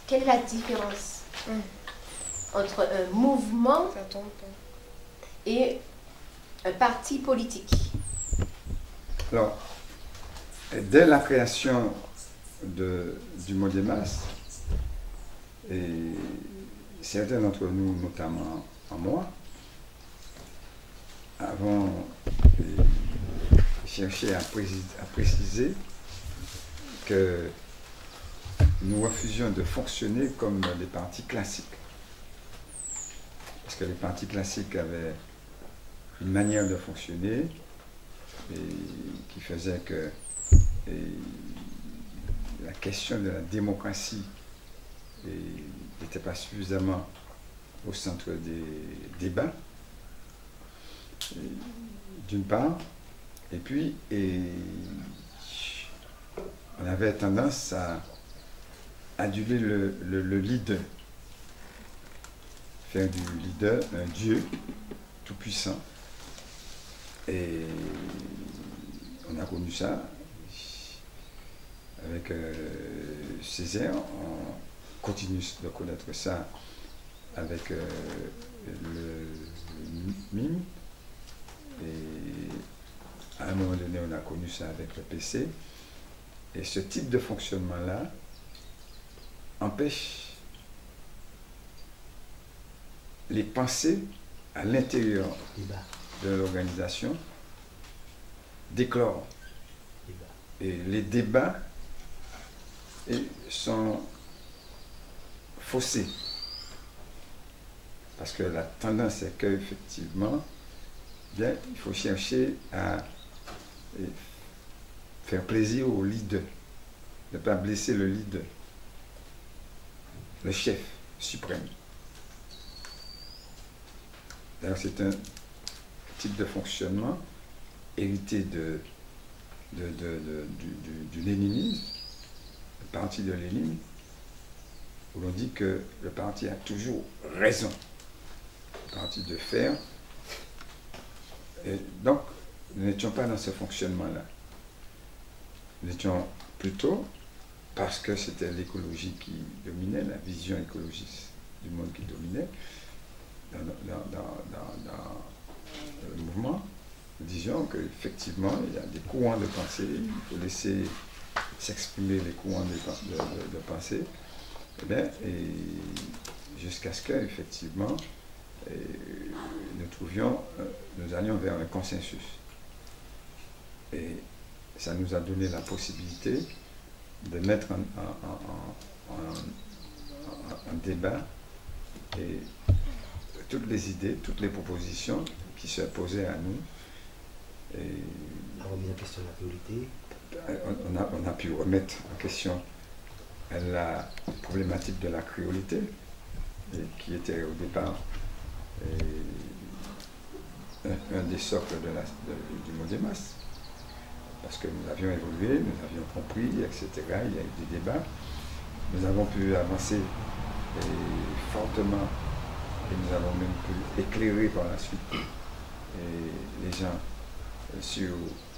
quelle est la différence entre un mouvement et un parti politique? Alors, dès la création du Modemas, et certains d'entre nous, notamment en moi, avons cherché à préciser que nous refusions de fonctionner comme les partis classiques. Parce que les partis classiques avaient une manière de fonctionner et qui faisait que la question de la démocratie n'était pas suffisamment au centre des débats, d'une part, et puis on avait tendance à aduler le leader, faire du leader un dieu tout-puissant. Et on a connu ça avec Césaire, on continue de connaître ça avec le mime, et à un moment donné on a connu ça avec le PC, et ce type de fonctionnement-là empêche les pensées à l'intérieur de l'organisation d'éclore. Et les débats sont faussés. Parce que la tendance est qu'effectivement, bien, il faut chercher à faire plaisir au leader, ne pas blesser le leader, le chef suprême. D'ailleurs, c'est un type de fonctionnement hérité du léninisme, le parti de Lénine, où l'on dit que le parti a toujours raison, le parti de fer. Et donc, nous n'étions pas dans ce fonctionnement-là. Nous étions plutôt, parce que c'était l'écologie qui dominait, la vision écologiste du monde qui dominait, dans le mouvement, nous disions qu'effectivement, il y a des courants de pensée, il faut laisser s'exprimer les courants de pensée, et bien, jusqu'à ce qu'effectivement, nous allions vers un consensus. Et ça nous a donné la possibilité de mettre en débat et toutes les idées, toutes les propositions qui se posaient à nous. On remet en question la priorité. On a pu remettre en question la problématique de la créolité, qui était au départ un des socles du Modemas, parce que nous avions évolué, nous avions compris, etc. Il y a eu des débats. Nous avons pu avancer fortement, et nous avons même pu éclairer par la suite les gens sur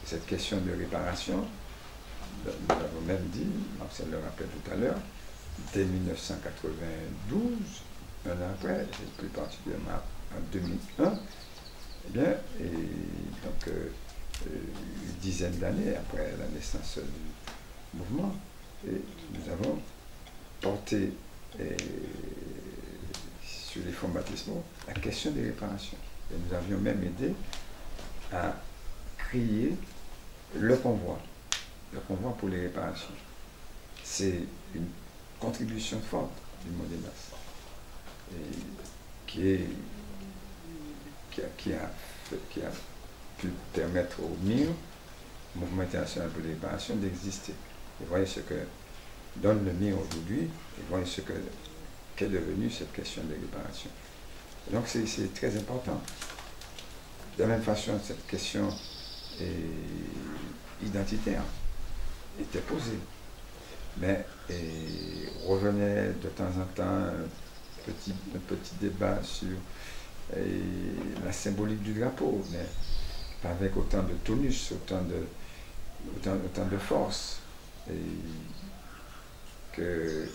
cette question de réparation. Nous avons même dit, Marcel le rappelle tout à l'heure, dès 1992, un an après, et plus particulièrement en 2001, eh bien, donc une dizaine d'années après la naissance du mouvement, et nous avons porté sur les fonds baptismaux la question des réparations. Et nous avions même aidé à créer le convoi pour les réparations. C'est une contribution forte du Modemas qui a pu permettre au MIR, Mouvement international pour les réparations, d'exister. Et voyez ce que donne le MIR aujourd'hui, et voyez ce qu'est devenue cette question des réparations. Et donc c'est très important. De la même façon, cette question identitaire était posée, mais revenait de temps en temps un petit débat sur la symbolique du drapeau, mais pas avec autant de tonus, autant de force, et que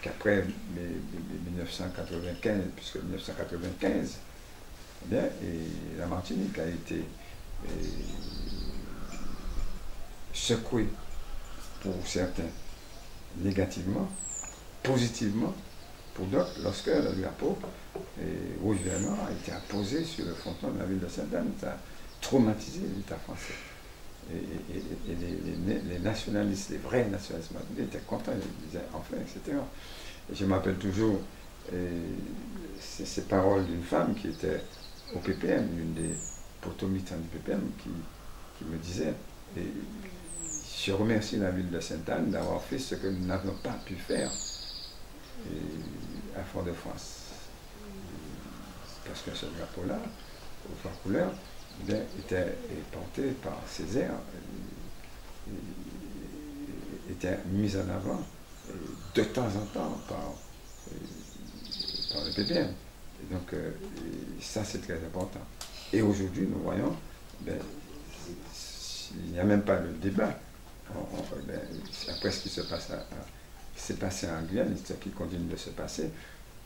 qu'après 1995, puisque 1995, eh bien, et la Martinique a été secouée pour certains négativement, positivement pour d'autres, lorsque le drapeau rouge vert noir a été apposé sur le fronton de la ville de Sainte-Anne. Ça a traumatisé l'État français. Et les nationalistes, les vrais nationalistes étaient contents, ils disaient enfin, etc. Et je m'appelle toujours ces paroles d'une femme qui était au PPM, une des potomilitants du PPM, qui me disait, et je remercie la ville de Sainte-Anne d'avoir fait ce que nous n'avions pas pu faire à Fort-de-France. Parce que ce drapeau-là, aux trois couleurs, était porté par Césaire, était mis en avant de temps en temps par le PPM. Et donc, ça, c'est très important. Et aujourd'hui, nous voyons, il n'y a même pas de débat. Après ce qui s'est passé en Guyane, et ce qui continue de se passer,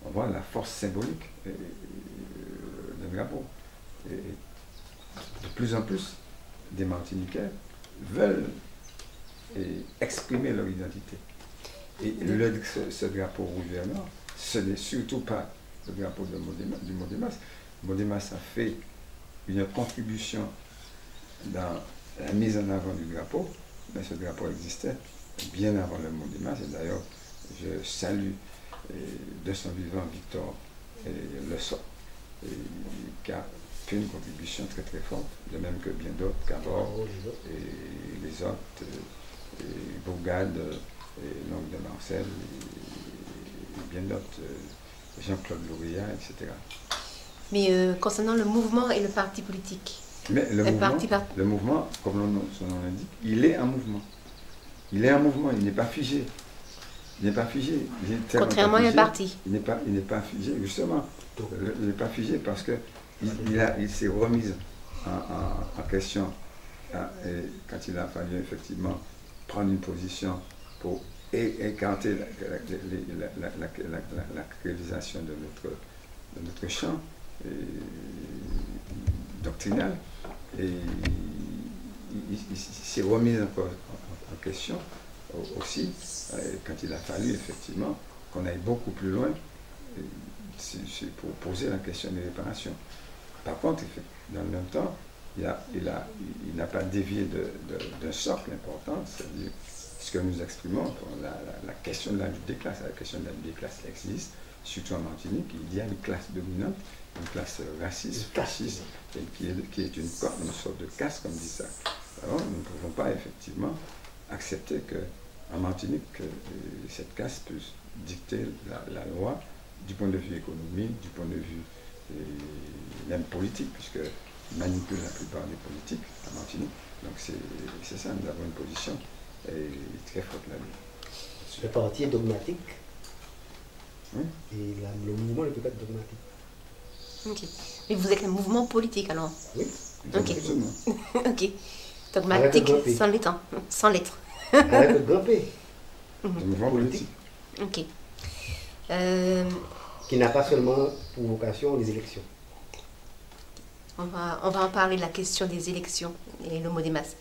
on voit la force symbolique d'un drapeau. Et de plus en plus, des Martiniquais veulent exprimer leur identité. Et ce drapeau rouge vert noir, ce n'est surtout pas le drapeau du Mont-des-Mas. Mont-des-Mas a fait une contribution dans la mise en avant du drapeau, mais ce drapeau existait bien avant le Mont-des-Mas. Et d'ailleurs, je salue de son vivant Victor Le Sot, qui a fait une contribution très très forte, de même que bien d'autres, Cabor et les autres, Bourgade, l'oncle de Marcel, et bien d'autres, Jean-Claude Louria, etc. Mais concernant le mouvement et le parti politique, mais le mouvement, comme son nom l'indique, il est en mouvement. Il est en mouvement, il n'est pas figé. Il n'est pas figé. Contrairement à un parti. Il n'est pas figé, justement. Il n'est pas figé parce que il s'est remis en question quand il a fallu effectivement prendre une position pour écarter la réalisation de notre champ doctrinal. Et il s'est remis en question aussi quand il a fallu effectivement qu'on aille beaucoup plus loin pour poser la question des réparations. Par contre, dans le même temps, il n'a pas dévié d'un socle important, c'est-à-dire ce que nous exprimons, la question de la lutte des classes. La question de la lutte des classes existe, surtout en Martinique. Il y a une classe dominante, une classe raciste, fasciste, qui est une sorte de caste, comme dit ça. Alors, nous ne pouvons pas effectivement accepter qu'en Martinique, cette caste puisse dicter la loi du point de vue économique, du point de vue même politique, puisqu'il manipule la plupart des politiques en Martinique. Donc c'est ça, nous avons une position très forte là-dessus. Le parti est dogmatique, et le mouvement ne peut pas être dogmatique. Ok. Mais vous êtes un mouvement politique alors? Oui. Ok. Ok. Dogmatique sans lettres. Sans lettres. Avec le grand P. Un mouvement politique. Ok. Qui n'a pas seulement pour vocation les élections. On va en parler de la question des élections et le Mont-des-Mas.